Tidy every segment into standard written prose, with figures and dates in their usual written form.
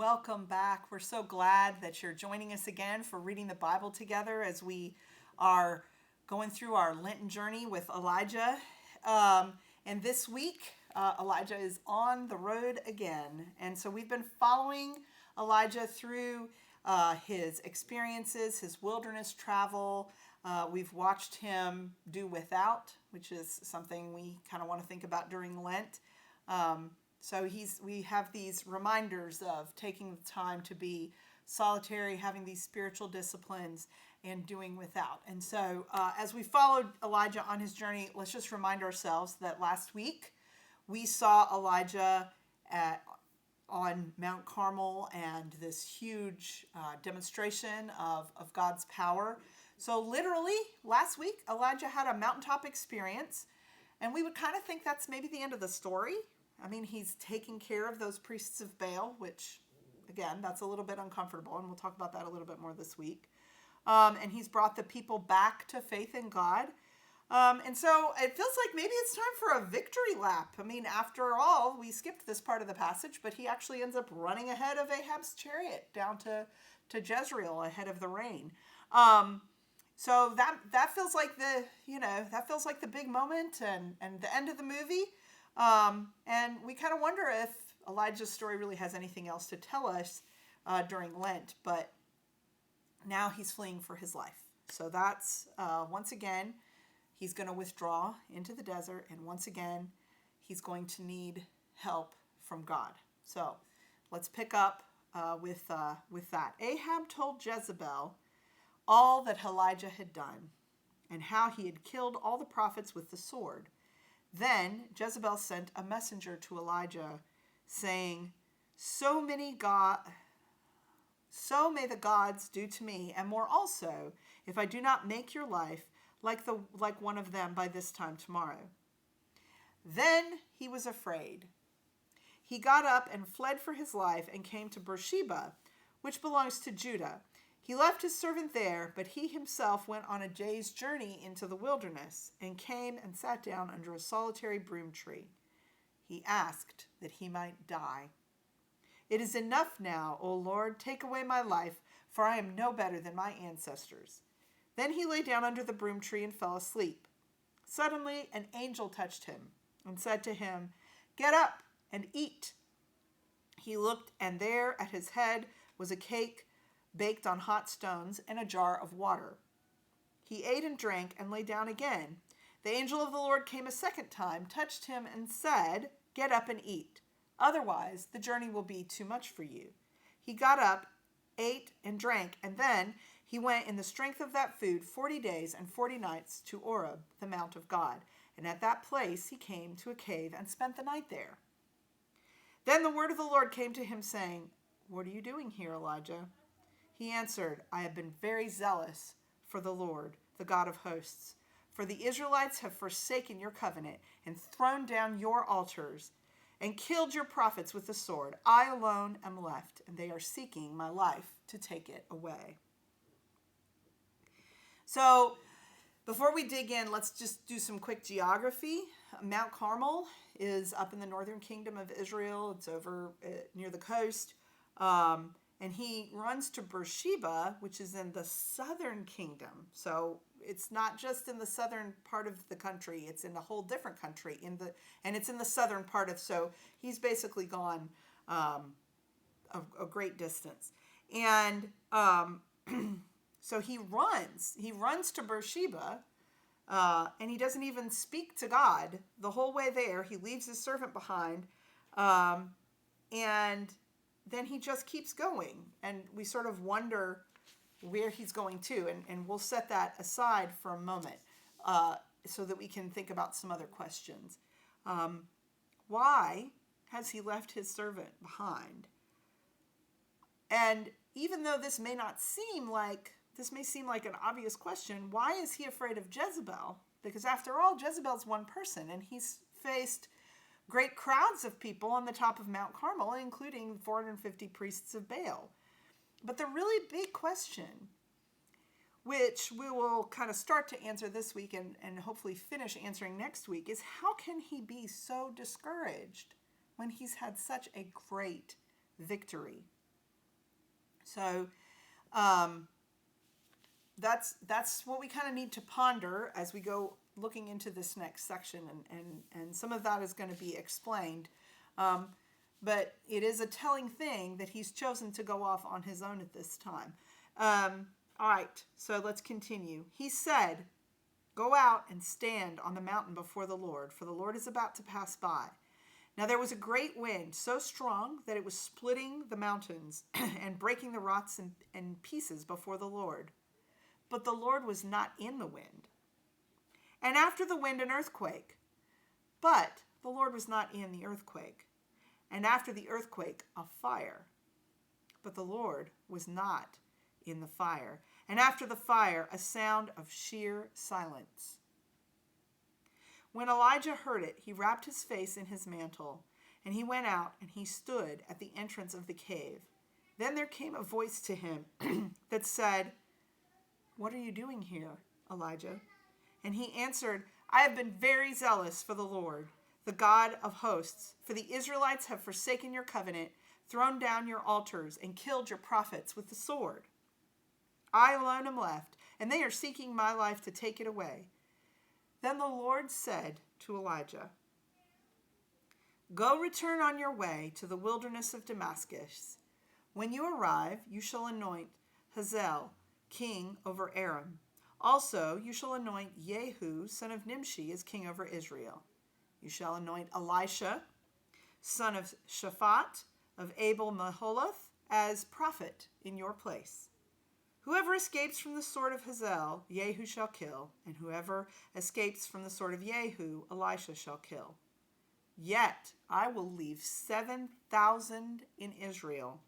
welcome back. We're so glad that you're joining us again for reading the Bible together as we are going through our Lenten journey with Elijah. And this week, Elijah is on the road again. And so we've been following Elijah through his experiences, his wilderness travel. We've watched him do without, which is something we kind of want to think about during Lent. So we have these reminders of taking the time to be solitary, having these spiritual disciplines, and doing without. And so as we followed Elijah on his journey, let's just remind ourselves that last week we saw Elijah on Mount Carmel and this huge demonstration of God's power. So literally last week, Elijah had a mountaintop experience, and we would kind of think that's maybe the end of the story. I mean, he's taking care of those priests of Baal, which, again, that's a little bit uncomfortable, and we'll talk about that a little bit more this week. And he's brought the people back to faith in God. And so it feels like maybe it's time for a victory lap. I mean, after all, we skipped this part of the passage, but he actually ends up running ahead of Ahab's chariot down to Jezreel ahead of the rain. So that feels like the big moment and the end of the movie. And we kind of wonder if Elijah's story really has anything else to tell us during Lent, but now he's fleeing for his life. So that's, once again, he's going to withdraw into the desert, and once again, he's going to need help from God. So let's pick up with that. Ahab told Jezebel all that Elijah had done and how he had killed all the prophets with the sword. Then Jezebel sent a messenger to Elijah, saying, So may the gods do to me, and more also, if I do not make your life like one of them by this time tomorrow. Then he was afraid. He got up and fled for his life and came to Beersheba, which belongs to Judah. He left his servant there, but he himself went on a day's journey into the wilderness and came and sat down under a solitary broom tree. He asked that he might die. It is enough now, O Lord, take away my life, for I am no better than my ancestors. Then he lay down under the broom tree and fell asleep. Suddenly an angel touched him and said to him, Get up and eat. He looked, and there at his head was a cake baked on hot stones and a jar of water. He ate and drank and lay down again. The angel of the Lord came a second time, touched him, and said, Get up and eat. Otherwise, the journey will be too much for you. He got up, ate and drank, and then he went in the strength of that food 40 days and 40 nights to Oreb, the mount of God. And at that place he came to a cave and spent the night there. Then the word of the Lord came to him, saying, What are you doing here, Elijah? He answered, I have been very zealous for the Lord, the God of hosts. For the Israelites have forsaken your covenant and thrown down your altars and killed your prophets with the sword. I alone am left, and they are seeking my life to take it away. So before we dig in, let's just do some quick geography. Mount Carmel is up in the northern kingdom of Israel. It's over near the coast. And he runs to Beersheba, which is in the southern kingdom. So it's not just in the southern part of the country, it's in a whole different country. And it's in the southern part of, so he's basically gone a great distance. And so he runs to Beersheba, and he doesn't even speak to God the whole way there. He leaves his servant behind, and then he just keeps going, and we sort of wonder where he's going to, and we'll set that aside for a moment so that we can think about some other questions. Why has he left his servant behind? And even though this may seem like an obvious question, why is he afraid of Jezebel? Because after all, Jezebel's one person, and he's faced great crowds of people on the top of Mount Carmel, including 450 priests of Baal. But the really big question, which we will kind of start to answer this week and hopefully finish answering next week, is how can he be so discouraged when he's had such a great victory? So that's what we kind of need to ponder as we go looking into this next section, and some of that is going to be explained. But it is a telling thing that he's chosen to go off on his own at this time. All right, so let's continue. He said, "Go out and stand on the mountain before the Lord, for the Lord is about to pass by." Now there was a great wind, so strong that it was splitting the mountains and breaking the rocks in pieces before the Lord. But the Lord was not in the wind. And after the wind, an earthquake. But the Lord was not in the earthquake. And after the earthquake, a fire. But the Lord was not in the fire. And after the fire, a sound of sheer silence. When Elijah heard it, he wrapped his face in his mantle, and he went out, and he stood at the entrance of the cave. Then there came a voice to him that said, "What are you doing here, Elijah?" And he answered, "I have been very zealous for the Lord, the God of hosts, for the Israelites have forsaken your covenant, thrown down your altars, and killed your prophets with the sword. I alone am left, and they are seeking my life to take it away." Then the Lord said to Elijah, "Go, return on your way to the wilderness of Damascus. When you arrive, you shall anoint Hazael king over Aram. Also, you shall anoint Jehu, son of Nimshi, as king over Israel. You shall anoint Elisha, son of Shaphat, of Abel Maholath, as prophet in your place. Whoever escapes from the sword of Hazael, Jehu shall kill, and whoever escapes from the sword of Jehu, Elisha shall kill. Yet I will leave 7,000 in Israel,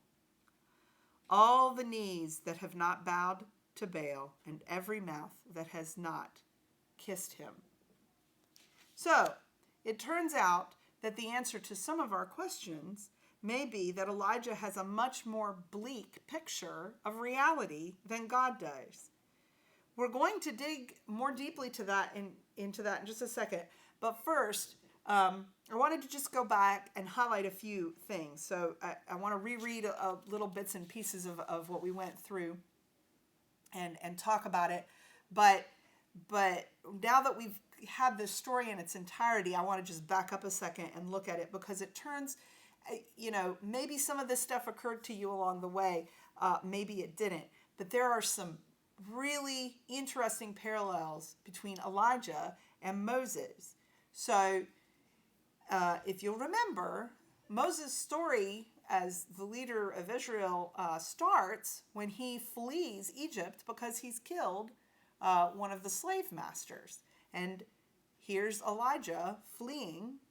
all the knees that have not bowed to Baal, and every mouth that has not kissed him." So, it turns out that the answer to some of our questions may be that Elijah has a much more bleak picture of reality than God does. We're going to dig more deeply into that in just a second. But first, I wanted to just go back and highlight a few things. So I want to reread a little bits and pieces of what we went through and talk about it. But now that we've had this story in its entirety, I want to just back up a second and look at it, because it turns, maybe some of this stuff occurred to you along the way. Maybe it didn't. But there are some really interesting parallels between Elijah and Moses. So if you'll remember, Moses' story as the leader of Israel starts when he flees Egypt because he's killed one of the slave masters. And here's Elijah fleeing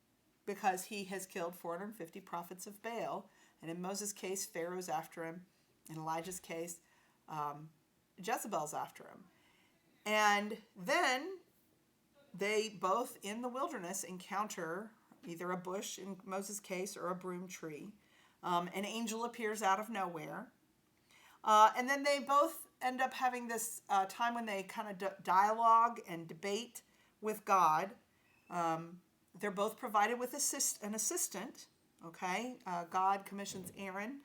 because he has killed 450 prophets of Baal. And in Moses' case, Pharaoh's after him. In Elijah's case, Jezebel's after him. And then they both in the wilderness encounter either a bush in Moses' case or a broom tree. An angel appears out of nowhere. And then they both end up having this time when they kind of dialogue and debate with God. They're both provided with an assistant. Okay, God commissions Aaron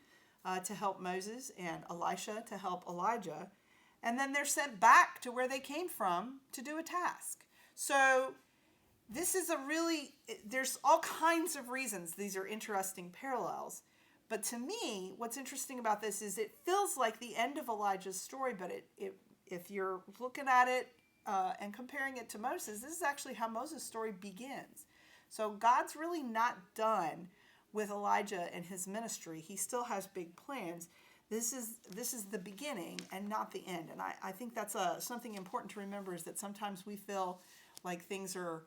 to help Moses and Elisha to help Elijah. And then they're sent back to where they came from to do a task. So this is there's all kinds of reasons these are interesting parallels. But to me, what's interesting about this is it feels like the end of Elijah's story, but if you're looking at it and comparing it to Moses, this is actually how Moses' story begins. So God's really not done with Elijah and his ministry. He still has big plans. This is the beginning and not the end. And I think that's something important to remember, is that sometimes we feel like things are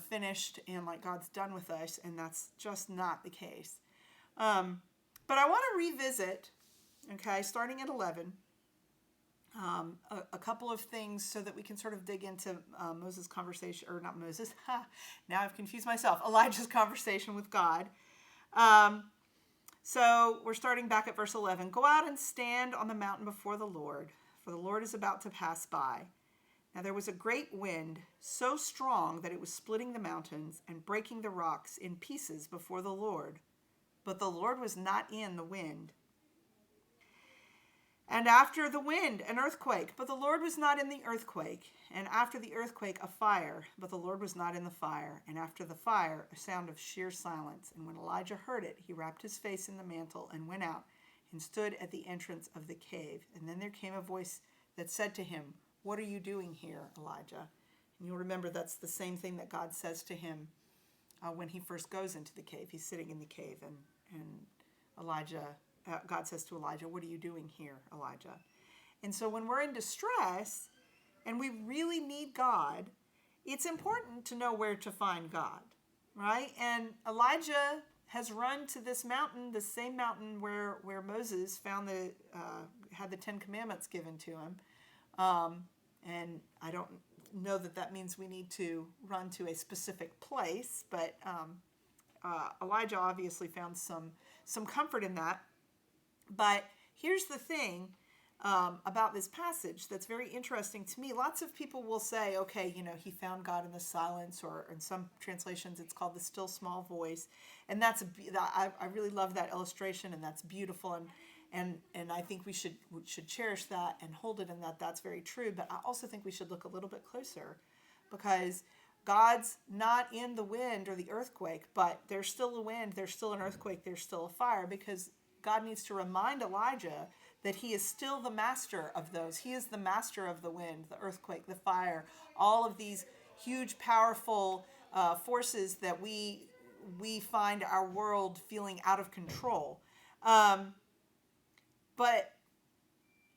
finished and like God's done with us, and that's just not the case. But I want to revisit, okay, starting at 11, a couple of things so that we can sort of dig into Moses' conversation, or not Moses, now I've confused myself, Elijah's conversation with God. So we're starting back at verse 11. "Go out and stand on the mountain before the Lord, for the Lord is about to pass by. Now there was a great wind, so strong that it was splitting the mountains and breaking the rocks in pieces before the Lord. But the Lord was not in the wind. And after the wind, an earthquake, but the Lord was not in the earthquake. And after the earthquake, a fire, but the Lord was not in the fire. And after the fire, a sound of sheer silence. And when Elijah heard it, he wrapped his face in the mantle and went out and stood at the entrance of the cave. And then there came a voice that said to him, "What are you doing here, Elijah?" And you'll remember that's the same thing that God says to him when he first goes into the cave. He's sitting in the cave, and God says to Elijah, "What are you doing here, Elijah?" And so when we're in distress and we really need God, it's important to know where to find God, right? And Elijah has run to this mountain, the same mountain where Moses found had the 10 Commandments given to him. And I don't know that means we need to run to a specific place, but Elijah obviously found some comfort in that. But here's the thing about this passage that's very interesting to me. Lots of people will say, okay, he found God in the silence, or in some translations it's called the still small voice. And I really love that illustration, and that's beautiful. And I think we should cherish that and hold it in that. That's very true. But I also think we should look a little bit closer, because God's not in the wind or the earthquake, but there's still a wind, there's still an earthquake, there's still a fire, because God needs to remind Elijah that he is still the master of those. He is the master of the wind, the earthquake, the fire, all of these huge, powerful forces that we find our world feeling out of control. But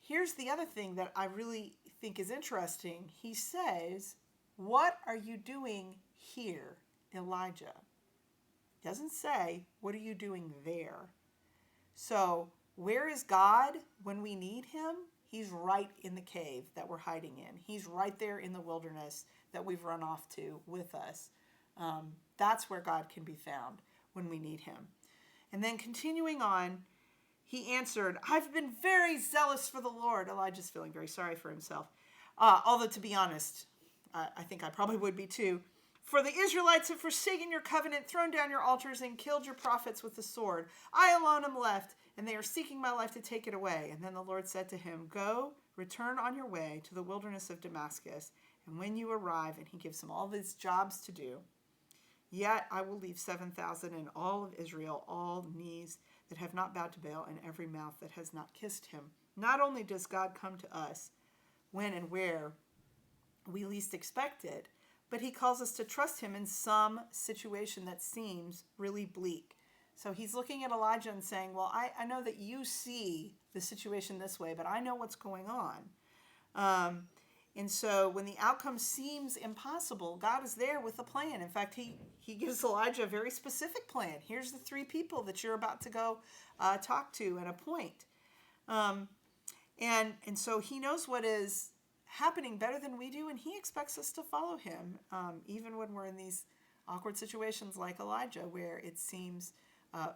here's the other thing that I really think is interesting. He says, "What are you doing here, Elijah?" He doesn't say, "What are you doing there?" So where is God when we need him? He's right in the cave that we're hiding in. He's right there in the wilderness that we've run off to with us. That's where God can be found when we need him. And then continuing on, he answered, "I've been very zealous for the Lord." Elijah's feeling very sorry for himself. Although, to be honest, I think I probably would be too. "For the Israelites have forsaken your covenant, thrown down your altars, and killed your prophets with the sword. I alone am left, and they are seeking my life to take it away." And then the Lord said to him, "Go, return on your way to the wilderness of Damascus, and when you arrive," and he gives him all these jobs to do, "yet I will leave 7,000 in all of Israel, all knees that have not bowed to Baal, and every mouth that has not kissed him." Not only does God come to us when and where we least expect it, but he calls us to trust him in some situation that seems really bleak. So he's looking at Elijah and saying, well, I know that you see the situation this way, but I know what's going on. And so when the outcome seems impossible, God is there with a plan. In fact, he gives Elijah a very specific plan. Here's the 3 people that you're about to go talk to and appoint. And so he knows what is happening better than we do, and he expects us to follow him, even when we're in these awkward situations like Elijah, where it seems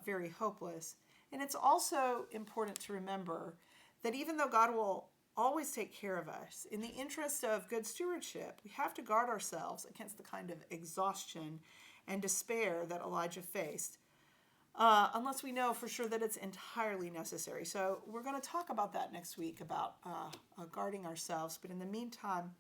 very hopeless. And it's also important to remember that even though God will always take care of us, in the interest of good stewardship, we have to guard ourselves against the kind of exhaustion and despair that Elijah faced, unless we know for sure that it's entirely necessary. So we're going to talk about that next week, about guarding ourselves. But in the meantime,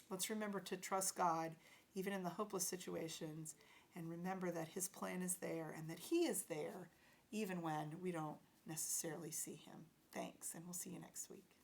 let's remember to trust God, even in the hopeless situations, and remember that his plan is there and that he is there, even when we don't necessarily see him. Thanks, and we'll see you next week.